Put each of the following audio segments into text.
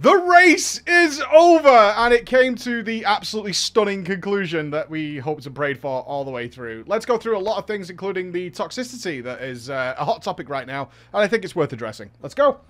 The race is over, and it came to the absolutely stunning conclusion that we hoped and prayed for all the way through. Let's go through a lot of things, including the toxicity that is a hot topic right now, and I think it's worth addressing. Let's go.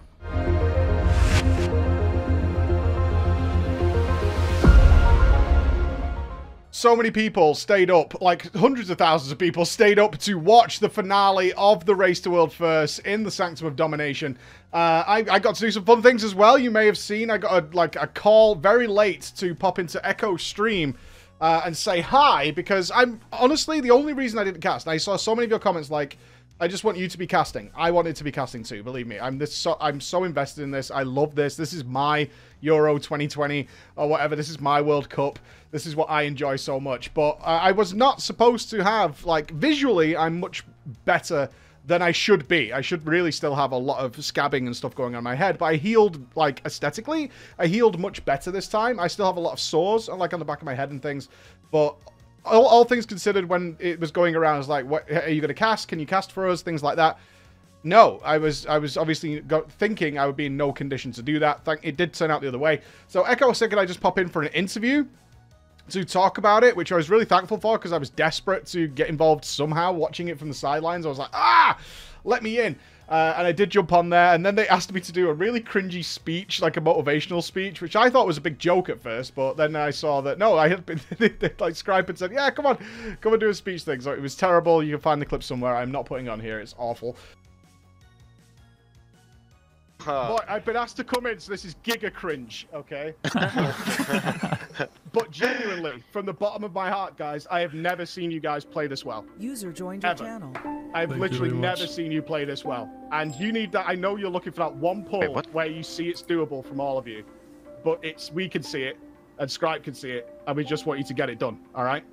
So many people stayed up, like hundreds of thousands of people stayed up to watch the finale of the Race to World First in the Sanctum of Domination. I got to do some fun things as well. You may have seen I got a call very late to pop into Echo's stream and say hi, because I'm honestly the only reason I didn't cast. And I saw so many of your comments like, I just want you to be casting. I wanted to be casting too, believe me. I'm so invested in this. I love this. This is my Euro 2020 or whatever. This is my World Cup. This is what I enjoy so much. But I was not supposed to have, like, visually, I'm much better than I should be. I should really still have a lot of scabbing and stuff going on in my head. But I healed, like, aesthetically, I healed much better this time. I still have a lot of sores, like, on the back of my head and things. But all things considered, when it was going around, I was like, what, are you going to cast? Can you cast for us? Things like that. No, I was obviously thinking I would be in no condition to do that. It did turn out the other way. So Echo said, could I just pop in for an interview to talk about it, which I was really thankful for, because I was desperate to get involved somehow, watching it from the sidelines. I was like, let me in. And I did jump on there, and then they asked me to do a really cringy speech, like a motivational speech, which I thought was a big joke at first, but then I saw that, no, I had been, like, Scribe had said, yeah, come on do a speech thing. So it was terrible. You can find the clip somewhere. I'm not putting on here. It's awful. Boy, I've been asked to come in, so this is giga cringe, okay? But genuinely, from the bottom of my heart, guys, I have never seen you guys play this well. User joined your channel. I've literally never seen you play this well. And you need that. I know you're looking for that one pull where you see it's doable from all of you. But we can see it, and Scribe can see it, and we just want you to get it done, all right?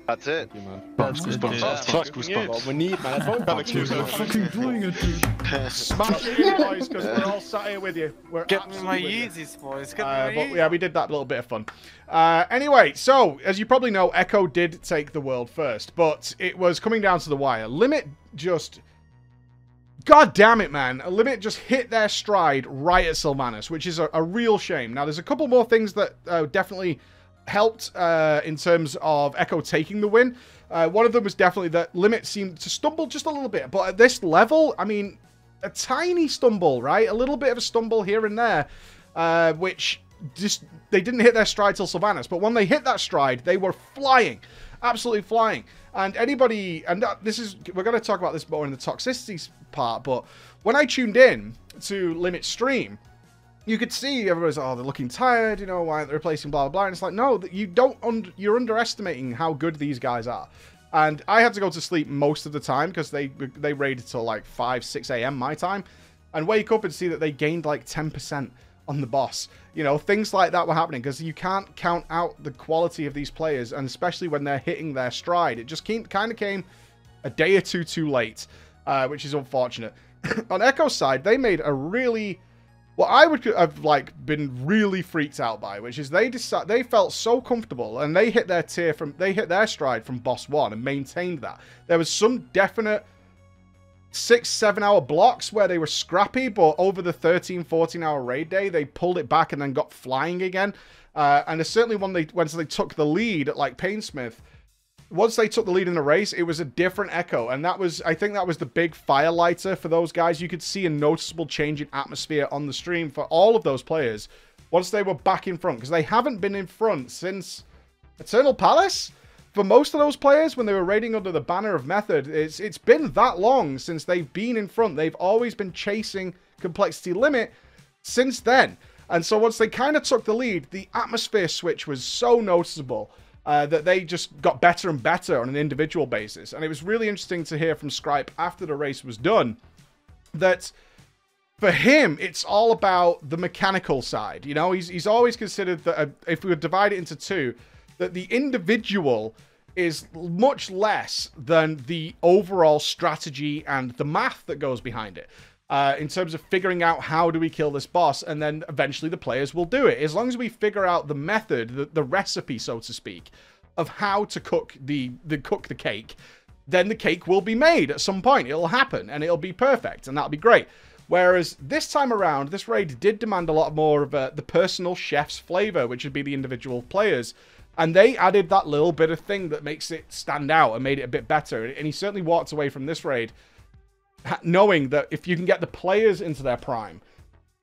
That's it. Thank you, man. That's goosebumps. What we need, man. That's I'm fucking doing it, dude. Smash it in, boys, because we're all sat here with you. We're Get me my Yeezys, boys. Get me my but Yeezys. yeah, we did that little bit of fun. Anyway, so, as you probably know, Echo did take the world first, but it was coming down to the wire. Limit just... God damn it, man. Limit just hit their stride right at Sylvanas, which is a real shame. Now, there's a couple more things that definitely helped in terms of Echo taking the win. One of them was definitely that Limit seemed to stumble just a little bit, but at this level, I mean, a tiny stumble, right? A little bit of a stumble here and there, which just, they didn't hit their stride till Sylvanas, but when they hit that stride, they were flying, absolutely flying. And anybody, and this is, we're going to talk about this more in the toxicity part, but when I tuned in to Limit's stream, you could see everybody's, oh, they're looking tired, you know, why aren't they replacing blah, blah, blah. And it's like, no, you're underestimating how good these guys are. And I had to go to sleep most of the time because they raided till like 5, 6 a.m. my time, and wake up and see that they gained like 10% on the boss. You know, things like that were happening because you can't count out the quality of these players, and especially when they're hitting their stride. It just kind of came a day or two too late, which is unfortunate. On Echo's side, they made a really... what I would have like been really freaked out by, which is they felt so comfortable and they hit their stride from boss 1 and maintained that. There was some definite 6-7 hour blocks where they were scrappy, but over the 13-14 hour raid day, they pulled it back and then got flying again. And certainly once they took the lead at like Painsmith, once they took the lead in the race, it was a different Echo. And I think that was the big firelighter for those guys. You could see a noticeable change in atmosphere on the stream for all of those players once they were back in front, because they haven't been in front since Eternal Palace. For most of those players, when they were raiding under the banner of Method, it's been that long since they've been in front. They've always been chasing Complexity Limit since then. And so once they kind of took the lead, the atmosphere switch was so noticeable that they just got better and better on an individual basis. And it was really interesting to hear from Scribe after the race was done that for him, it's all about the mechanical side. You know, he's always considered that if we would divide it into two, that the individual is much less than the overall strategy and the math that goes behind it. In terms of figuring out how do we kill this boss, and then eventually the players will do it. As long as we figure out the method, the recipe, so to speak, of how to cook the cake, then the cake will be made at some point. It'll happen, and it'll be perfect, and that'll be great. Whereas this time around, this raid did demand a lot more of the personal chef's flavor, which would be the individual players. And they added that little bit of thing that makes it stand out and made it a bit better. And he certainly walked away from this raid knowing that if you can get the players into their prime,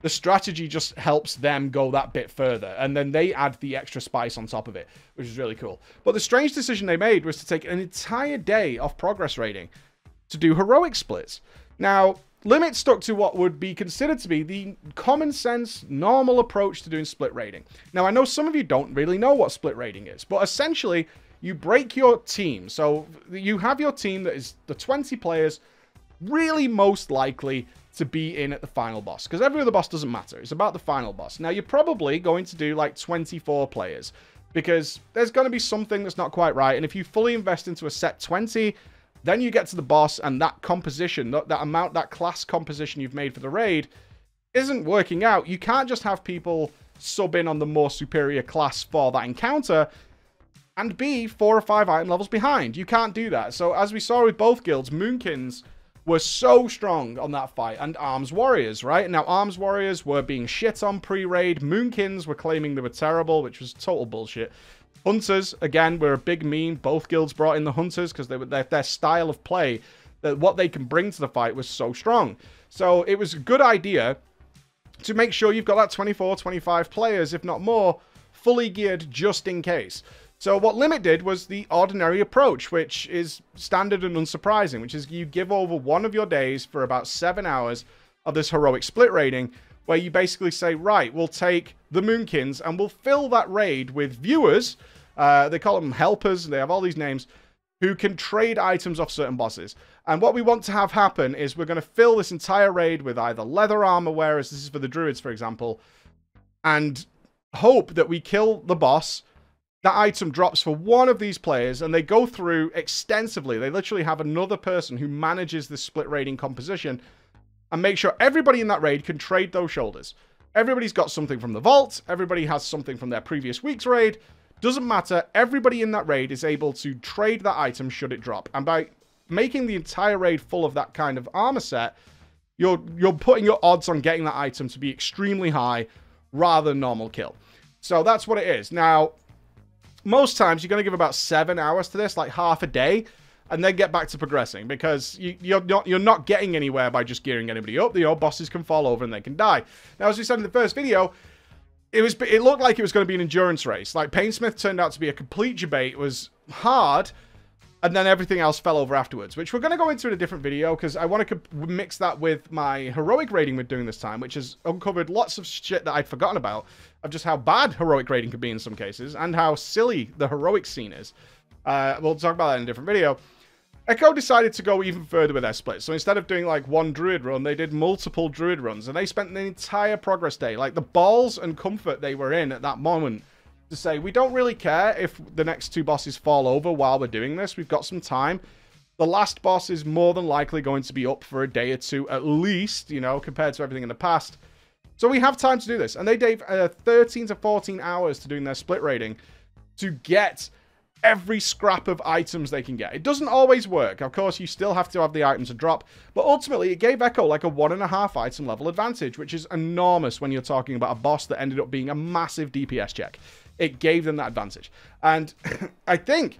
the strategy just helps them go that bit further. And then they add the extra spice on top of it, which is really cool. But the strange decision they made was to take an entire day off progress raiding to do heroic splits. Now, Limit stuck to what would be considered to be the common sense, normal approach to doing split raiding. Now, I know some of you don't really know what split raiding is, but essentially, you break your team. So you have your team that is the 20 players really most likely to be in at the final boss, because every other boss doesn't matter. It's about the final boss. Now, you're probably going to do like 24 players, because there's going to be something that's not quite right, and if you fully invest into a set 20, then you get to the boss, and that composition, that class composition you've made for the raid isn't working out. You can't just have people sub in on the more superior class for that encounter and be 4 or 5 item levels behind. You can't do that. So as we saw with both guilds, Moonkins were so strong on that fight, and Arms Warriors, right? Now, Arms Warriors were being shit on pre-raid. Moonkins were claiming they were terrible, which was total bullshit. Hunters, again, were a big meme. Both guilds brought in the Hunters because they were their style of play, that what they can bring to the fight was so strong. So it was a good idea to make sure you've got that 24, 25 players, if not more, fully geared just in case. So what Limit did was the ordinary approach, which is standard and unsurprising, which is you give over one of your days for about 7 hours of this heroic split raiding, where you basically say, right, we'll take the Moonkins and we'll fill that raid with viewers. They call them helpers. They have all these names who can trade items off certain bosses. And what we want to have happen is we're going to fill this entire raid with either leather armor, whereas this is for the druids, for example, and hope that we kill the boss. That item drops for one of these players, and they go through extensively. They literally have another person who manages this split raiding composition and make sure everybody in that raid can trade those shoulders. Everybody's got something from the vault. Everybody has something from their previous week's raid. Doesn't matter. Everybody in that raid is able to trade that item should it drop. And by making the entire raid full of that kind of armor set, you're putting your odds on getting that item to be extremely high rather than normal kill. So that's what it is. Now, most times you're going to give about 7 hours to this, like half a day, and then get back to progressing, because you're not getting anywhere by just gearing anybody up. The old bosses can fall over and they can die. Now, as we said in the first video, it looked like it was going to be an endurance race. Like, Painsmith turned out to be a complete debate. It was hard, and then everything else fell over afterwards, which we're going to go into in a different video, because I want to mix that with my heroic raiding we're doing this time, which has uncovered lots of shit that I'd forgotten about, of just how bad heroic raiding could be in some cases, and how silly the heroic scene is. We'll talk about that in a different video. Echo decided to go even further with their split. So instead of doing like one druid run, they did multiple druid runs, and they spent the entire progress day, like the balls and comfort they were in at that moment, to say, we don't really care if the next 2 bosses fall over while we're doing this. We've got some time. The last boss is more than likely going to be up for a day or 2 at least, you know, compared to everything in the past. So we have time to do this. And they gave 13 to 14 hours to doing their split raiding to get every scrap of items they can get. It doesn't always work. Of course, you still have to have the items to drop. But ultimately, it gave Echo like a 1.5 item level advantage, which is enormous when you're talking about a boss that ended up being a massive DPS check. It gave them that advantage. And I think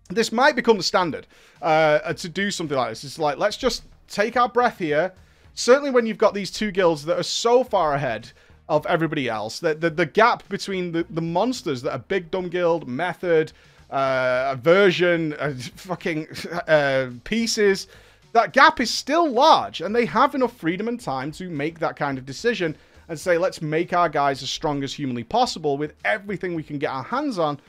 this might become the standard to do something like this. It's like, let's just take our breath here. Certainly when you've got these 2 guilds that are so far ahead of everybody else, the gap between the monsters that are Big Dumb Guild, Method, Version, fucking Pieces, that gap is still large, and they have enough freedom and time to make that kind of decision and say, let's make our guys as strong as humanly possible with everything we can get our hands on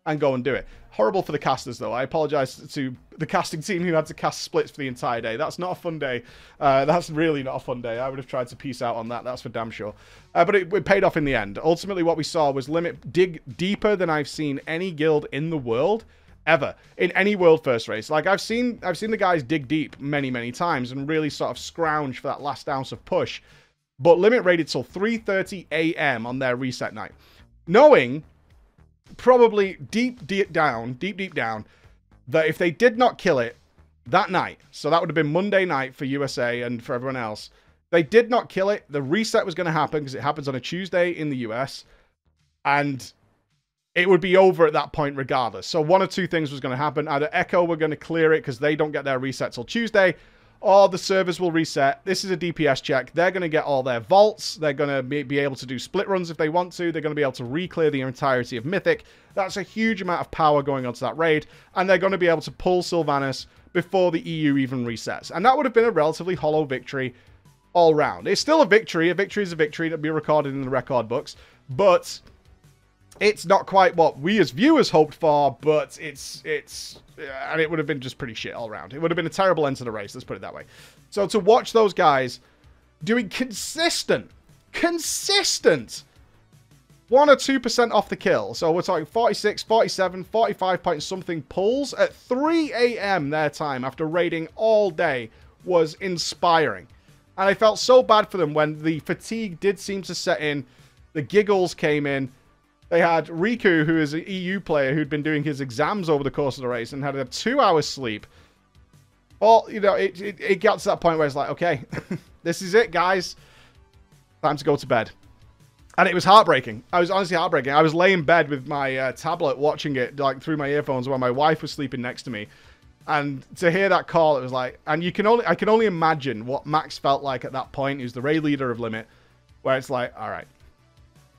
and go and do it. Horrible for the casters, though. I apologize to the casting team who had to cast splits for the entire day. That's not a fun day. That's really not a fun day. I would have tried to piece out on that. That's for damn sure. But it paid off in the end. Ultimately, what we saw was Limit dig deeper than I've seen any guild in the world ever in any world first race. Like, I've seen the guys dig deep many, many times and really sort of scrounge for that last ounce of push. But Limit raided till 3:30 a.m. on their reset night, knowing probably deep down, that if they did not kill it that night, so that would have been Monday night for USA and for everyone else, They did not kill it. The reset was going to happen because it happens on a Tuesday in the US. And it would be over at that point regardless. So one of two things was going to happen. Either Echo were going to clear it because they don't get their reset till Tuesday, or the servers will reset. This is a DPS check. They're going to get all their vaults. They're going to be able to do split runs if they want to. They're going to be able to re-clear the entirety of Mythic. That's a huge amount of power going onto that raid. And they're going to be able to pull Sylvanas before the EU even resets. And that would have been a relatively hollow victory all round. It's still a victory. A victory is a victory that'll be recorded in the record books. But it's not quite what we as viewers hoped for, but and it would have been just pretty shit all around. It would have been a terrible end to the race, let's put it that way. So to watch those guys doing consistent 1 or 2% off the kill. So we're talking 46, 47, 45 point something pulls at 3 a.m. their time after raiding all day was inspiring. And I felt so bad for them when the fatigue did seem to set in. The giggles came in. They had Riku, who is an EU player who'd been doing his exams over the course of the race and had a 2 hours sleep. Well, you know, it got to that point where it's like, okay, this is it, guys. Time to go to bed. And it was heartbreaking. I was honestly heartbreaking. I was laying in bed with my tablet watching it like through my earphones while my wife was sleeping next to me. And to hear that call, it was like, and I can only imagine what Max felt like at that point. He was the raid leader of Limit, where it's like, all right,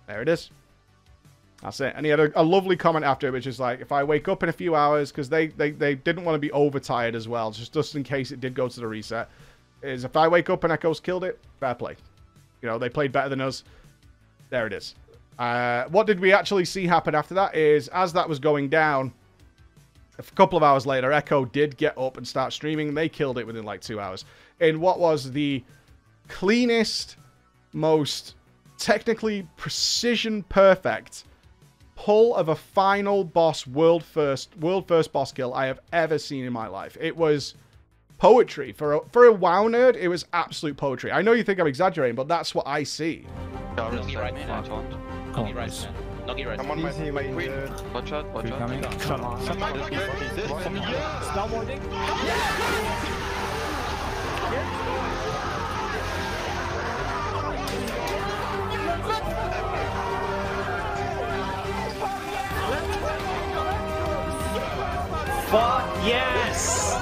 there it is. That's it. And he had a lovely comment after it, which is like, if I wake up in a few hours, because they didn't want to be overtired as well, just in case it did go to the reset, is if I wake up and Echo's killed it, fair play. You know, they played better than us. There it is. What did we actually see happen after that is, as that was going down, a couple of hours later, Echo did get up and start streaming. They killed it within like 2 hours. In what was the cleanest, most technically precision perfect pull of a final boss world first boss kill I have ever seen in my life. It was poetry. For a WoW nerd, it was absolute poetry. I know you think I'm exaggerating, but that's what I see. Noggy right, man. Noggy right, man. Noggy right. I'm on my queen. Watch out, watch out. Snowboarding. Fuck yes!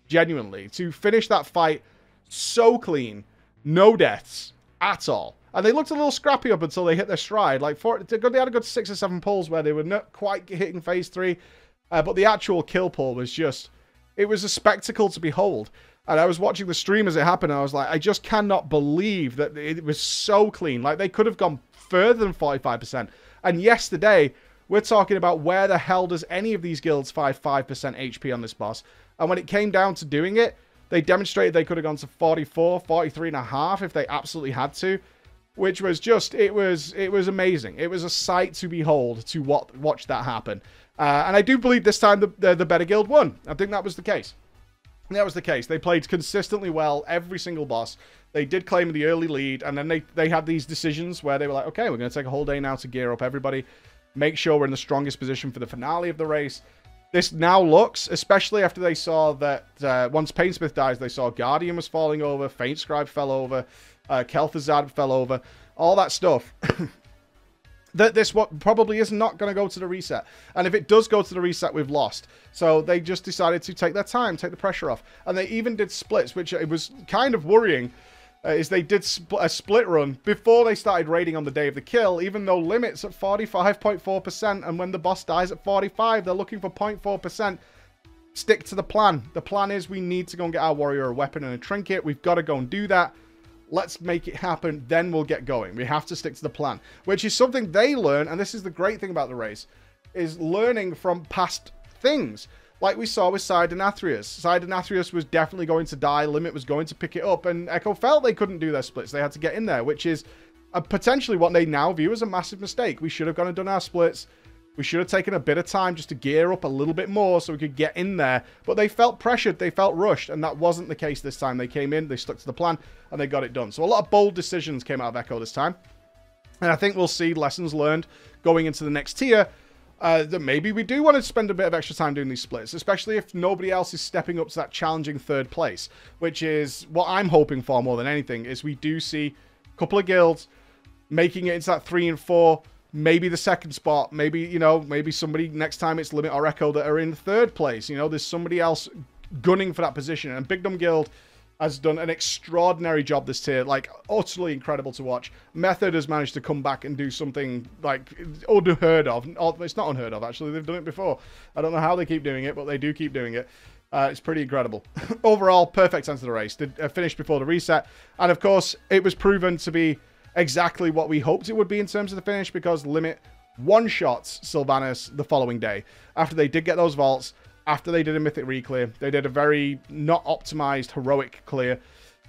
Genuinely, to finish that fight so clean, no deaths at all. And they looked a little scrappy up until they hit their stride. Like, they had a good 6 or 7 pulls where they were not quite hitting phase 3. But the actual kill pull was just, it was a spectacle to behold. And I was watching the stream as it happened, and I was like, I just cannot believe that it was so clean. Like, they could have gone further than 45%. And yesterday, we're talking about where the hell does any of these guilds 5% HP on this boss. And when it came down to doing it, they demonstrated they could have gone to 44, 43.5 if they absolutely had to. Which was just, it was amazing. It was a sight to behold to watch that happen. And I do believe this time the better guild won. I think that was the case. That was the case. They played consistently well every single boss. They did claim the early lead, and then they had these decisions where they were like, okay, we're going to take a whole day now to gear up everybody, make sure we're in the strongest position for the finale of the race. This now looks, especially after they saw that once Painsmith dies, they saw Guardian was falling over, Faint Scribe fell over, Kel'Thuzad fell over, all that stuff. That this probably is not going to go to the reset. And if it does go to the reset, we've lost. So they just decided to take their time, take the pressure off. And they even did splits, which it was kind of worrying, is they did a split run before they started raiding on the day of the kill, even though limit's at 45.4%, and when the boss dies at 45, they're looking for 0.4%. Stick to the plan. The plan is we need to go and get our warrior a weapon and a trinket. We've got to go and do that. Let's make it happen, then we'll get going. We have to stick to the plan, which is something they learn, and this is the great thing about the race, is learning from past things. Like we saw with Sidenathrius. Sidenathrius was definitely going to die, Limit was going to pick it up, and Echo felt they couldn't do their splits. They had to get in there, which is potentially what they now view as a massive mistake. We should have gone and done our splits. We should have taken a bit of time just to gear up a little bit more so we could get in there. But they felt pressured, they felt rushed, and that wasn't the case this time. They came in, they stuck to the plan, and they got it done. So a lot of bold decisions came out of Echo this time. And I think we'll see lessons learned going into the next tier, that maybe we do want to spend a bit of extra time doing these splits, especially if nobody else is stepping up to that challenging third place, which is what I'm hoping for more than anything, is we do see a couple of guilds making it into that 3 and 4, maybe the second spot, maybe, you know, maybe somebody next time it's Limit or Echo that are in third place. You know, there's somebody else gunning for that position, and Big Dumb Guild has done an extraordinary job this tier, like utterly incredible to watch. Method has managed to come back and do something like unheard of. It's not unheard of, actually. They've done it before. I don't know how they keep doing it, but they do keep doing it. It's pretty incredible. Overall, perfect end to the race. Finished before the reset. And of course, it was proven to be exactly what we hoped it would be in terms of the finish, because Limit one-shots Sylvanas the following day. After they did get those vaults, after they did a mythic re-clear, they did a very not optimized heroic clear,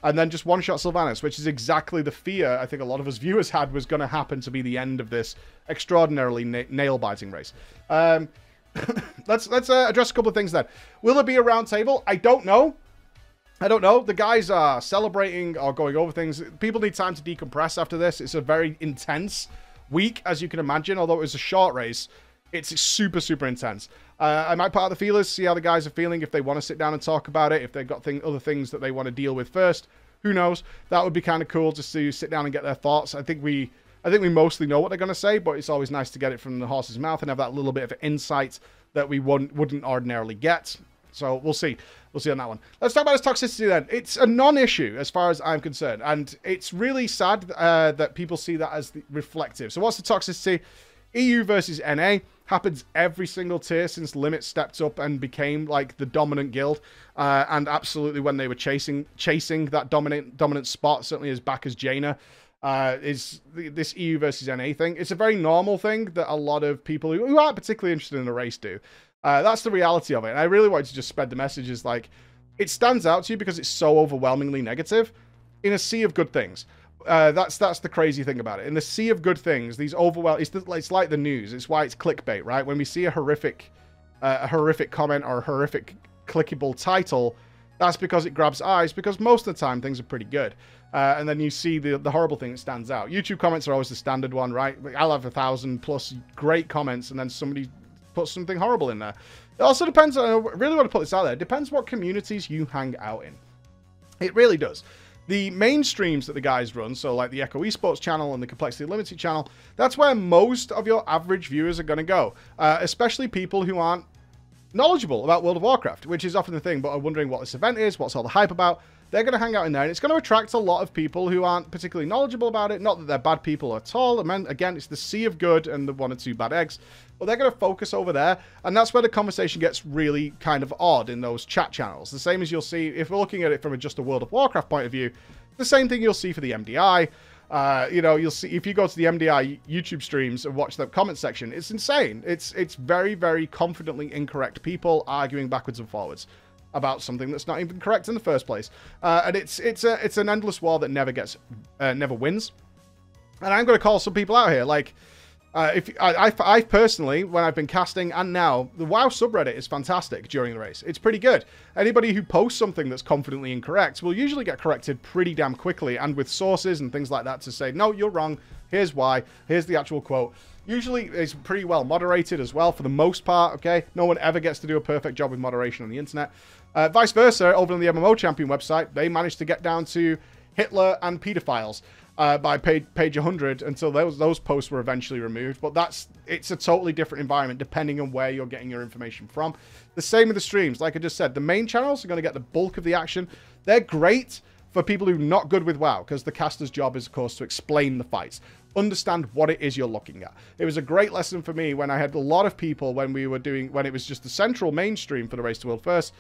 and then just one-shot Sylvanas, which is exactly the fear I think a lot of us viewers had was going to happen to be the end of this extraordinarily nail-biting race. Let's address a couple of things then. Will there be a round table? I don't know. I don't know. The guys are celebrating or going over things. People need time to decompress after this. It's a very intense week, as you can imagine. Although it was a short race, it's super, super intense. I might put out the feelers, see how the guys are feeling, if they want to sit down and talk about it, if they've got other things that they want to deal with first. Who knows? That would be kind of cool just to sit down and get their thoughts. I think we mostly know what they're going to say, but it's always nice to get it from the horse's mouth and have that little bit of insight that we wouldn't ordinarily get. So we'll see. We'll see on that one. Let's talk about this toxicity then. It's a non-issue as far as I'm concerned, and it's really sad that people see that as reflective. So what's the toxicity? EU versus NA happens every single tier since Limit stepped up and became like the dominant guild, and absolutely when they were chasing that dominant spot, certainly as back as Jaina, is this EU versus NA thing. It's a very normal thing that a lot of people who aren't particularly interested in the race do. That's the reality of it. And I really wanted to just spread the message is like, it stands out to you because it's so overwhelmingly negative in a sea of good things. That's the crazy thing about it. In the sea of good things, these it's like the news. It's why it's clickbait, right? When we see a horrific comment or a horrific clickable title, that's because it grabs eyes, because most of the time things are pretty good. And then you see the horrible thing that stands out. YouTube comments are always the standard one, right? I'll have 1,000+ great comments and then somebody puts something horrible in there. It also depends on, I really want to put this out there, it depends what communities you hang out in. It really does. The main streams that the guys run, so like the Echo Esports channel and the Complexity Limited channel, that's where most of your average viewers are going to go. Especially people who aren't knowledgeable about World of Warcraft, which is often the thing, but are wondering what this event is, what's all the hype about. They're going to hang out in there, and it's going to attract a lot of people who aren't particularly knowledgeable about it. Not that they're bad people at all. Again, it's the sea of good and the 1 or 2 bad eggs. But they're going to focus over there, and that's where the conversation gets really kind of odd in those chat channels. The same as you'll see, if we're looking at it from just a World of Warcraft point of view, the same thing you'll see for the MDI. You know, you'll see, if you go to the MDI YouTube streams and watch the comment section, it's insane. It's very, very confidently incorrect people arguing backwards and forwards about something that's not even correct in the first place. And it's an endless war that never wins. And I'm going to call some people out here, like, I personally, when I've been casting and now, the WoW subreddit is fantastic during the race. It's pretty good. Anybody who posts something that's confidently incorrect will usually get corrected pretty damn quickly, and with sources and things like that to say, no, you're wrong, here's why, here's the actual quote. Usually it's pretty well moderated as well for the most part, okay? No one ever gets to do a perfect job with moderation on the internet. Vice versa, over on the MMO Champion website, they managed to get down to Hitler and pedophiles by page 100 until those posts were eventually removed. But it's a totally different environment depending on where you're getting your information from. The same with the streams. Like I just said, the main channels are going to get the bulk of the action. They're great for people who are not good with WoW, because the caster's job is, of course, to explain the fights. Understand what it is you're looking at. It was a great lesson for me when I had a lot of people when it was just the central mainstream for the Race to World First,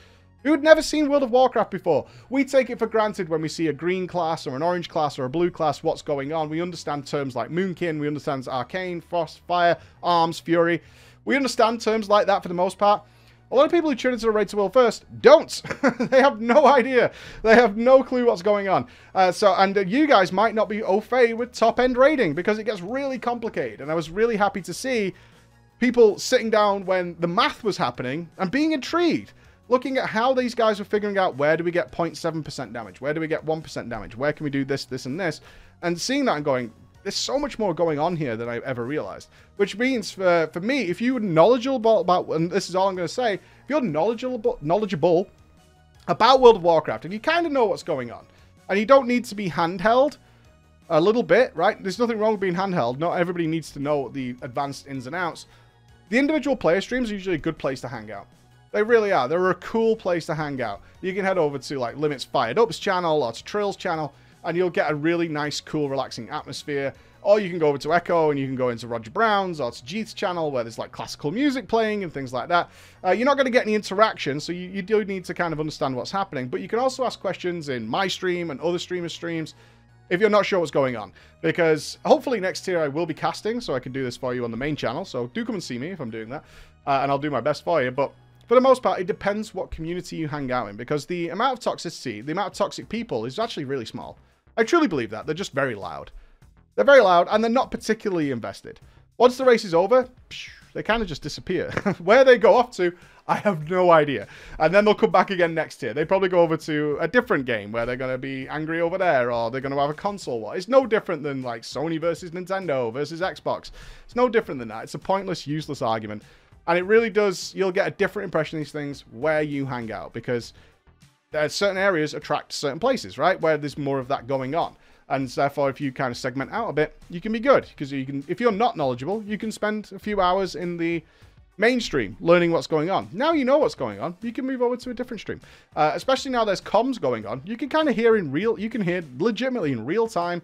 who had never seen World of Warcraft before. We take it for granted when we see a green class or an orange class or a blue class, what's going on. We understand terms like Moonkin, we understand Arcane, Frost, Fire, Arms, Fury. We understand terms like that for the most part. A lot of people who tune into the Raid to World First don't. They have no idea. They have no clue what's going on. And you guys might not be au fait with top-end raiding, because it gets really complicated. And I was really happy to see people sitting down when the math was happening and being intrigued, looking at how these guys were figuring out where do we get 0.7% damage, where do we get 1% damage, where can we do this, this, and this, and seeing that and going, there's so much more going on here than I ever realized. Which means for me, if you're knowledgeable about, and this is all I'm going to say, if you're knowledgeable about World of Warcraft, and you kind of know what's going on, and you don't need to be handheld a little bit, right? There's nothing wrong with being handheld. Not everybody needs to know the advanced ins and outs. The individual player streams are usually a good place to hang out. They really are. They're a cool place to hang out. You can head over to like Limit's Fired Up's channel or to Trill's channel, and you'll get a really nice, cool, relaxing atmosphere. Or you can go over to Echo and you can go into Roger Brown's or to Jeeth's channel where there's like classical music playing and things like that. You're not going to get any interaction, so you do need to kind of understand what's happening. But you can also ask questions in my stream and other streamers' streams if you're not sure what's going on. Because hopefully next year I will be casting, so I can do this for you on the main channel. So do come and see me if I'm doing that. And I'll do my best for you. But for the most part, it depends what community you hang out in. Because the amount of toxicity, the amount of toxic people is actually really small. I truly believe that. They're just very loud. They're very loud, and they're not particularly invested. Once the race is over, they kind of just disappear. Where they go off to, I have no idea. And then they'll come back again next year. They probably go over to a different game where they're going to be angry over there, or they're going to have a console war. It's no different than like Sony versus Nintendo versus Xbox. It's no different than that. It's a pointless, useless argument. And it really does, you'll get a different impression of these things where you hang out, because certain areas attract certain places, right? Where there's more of that going on. And therefore, if you kind of segment out a bit, you can be good. Because you can, if you're not knowledgeable, you can spend a few hours in the mainstream learning what's going on. Now you know what's going on, you can move over to a different stream. Especially now there's comms going on. You can kind of hear in real, you can hear legitimately in real time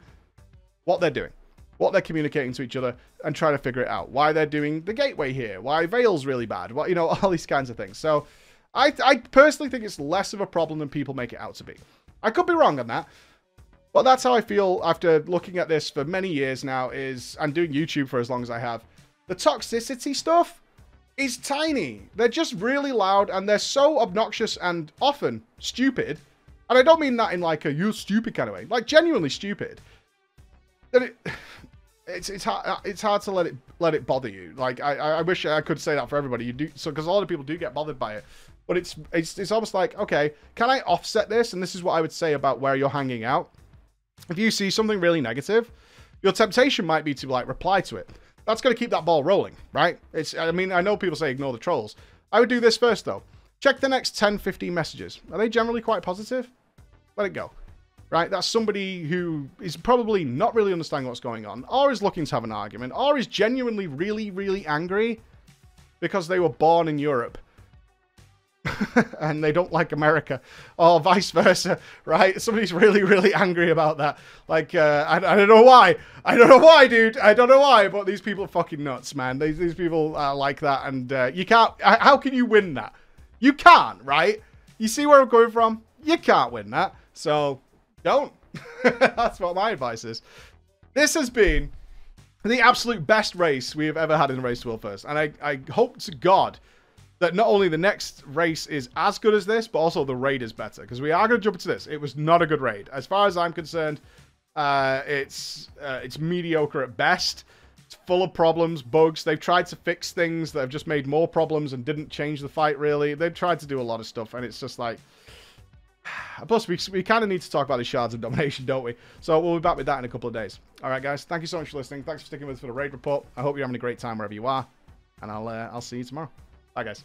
what they're doing, what they're communicating to each other, and try to figure it out. Why they're doing the gateway here, why Veil's really bad, what, you know, all these kinds of things. So I personally think it's less of a problem than people make it out to be. I could be wrong on that. But that's how I feel after looking at this for many years now, and doing YouTube for as long as I have. The toxicity stuff is tiny. They're just really loud, and they're so obnoxious and often stupid. And I don't mean that in like a you're stupid kind of way. Like genuinely stupid. That it's hard to let it bother you. Like I wish I could say that for everybody. You do, so because a lot of people do get bothered by it. But it's almost like, okay, can I offset this? And this is what I would say about where you're hanging out. If you see something really negative, your temptation might be to like reply to it. That's going to keep that ball rolling, right? I mean, I know people say ignore the trolls. I would do this first though. Check the next 10, 15 messages. Are they generally quite positive? Let it go, right? That's somebody who is probably not really understanding what's going on, or is looking to have an argument, or is genuinely really, really angry because they were born in Europe. And they don't like America, or vice versa, right? Somebody's really, really angry about that. Like, I don't know why. I don't know why, dude. I don't know why, but these people are fucking nuts, man. These people are like that, and you can't... How can you win that? You can't, right? You see where I'm coming from? You can't win that, so don't. That's what my advice is. This has been the absolute best race we have ever had in Race to World First, and I hope to God that not only the next race is as good as this, but also the raid is better. Because we are going to jump into this. It was not a good raid. As far as I'm concerned, it's mediocre at best. It's full of problems, bugs. They've tried to fix things that have just made more problems and didn't change the fight, really. They've tried to do a lot of stuff, and it's just like... Plus, we kind of need to talk about the Shards of Domination, don't we? So we'll be back with that in a couple of days. All right, guys. Thank you so much for listening. Thanks for sticking with us for the raid report. I hope you're having a great time wherever you are. And I'll see you tomorrow. Bye, guys.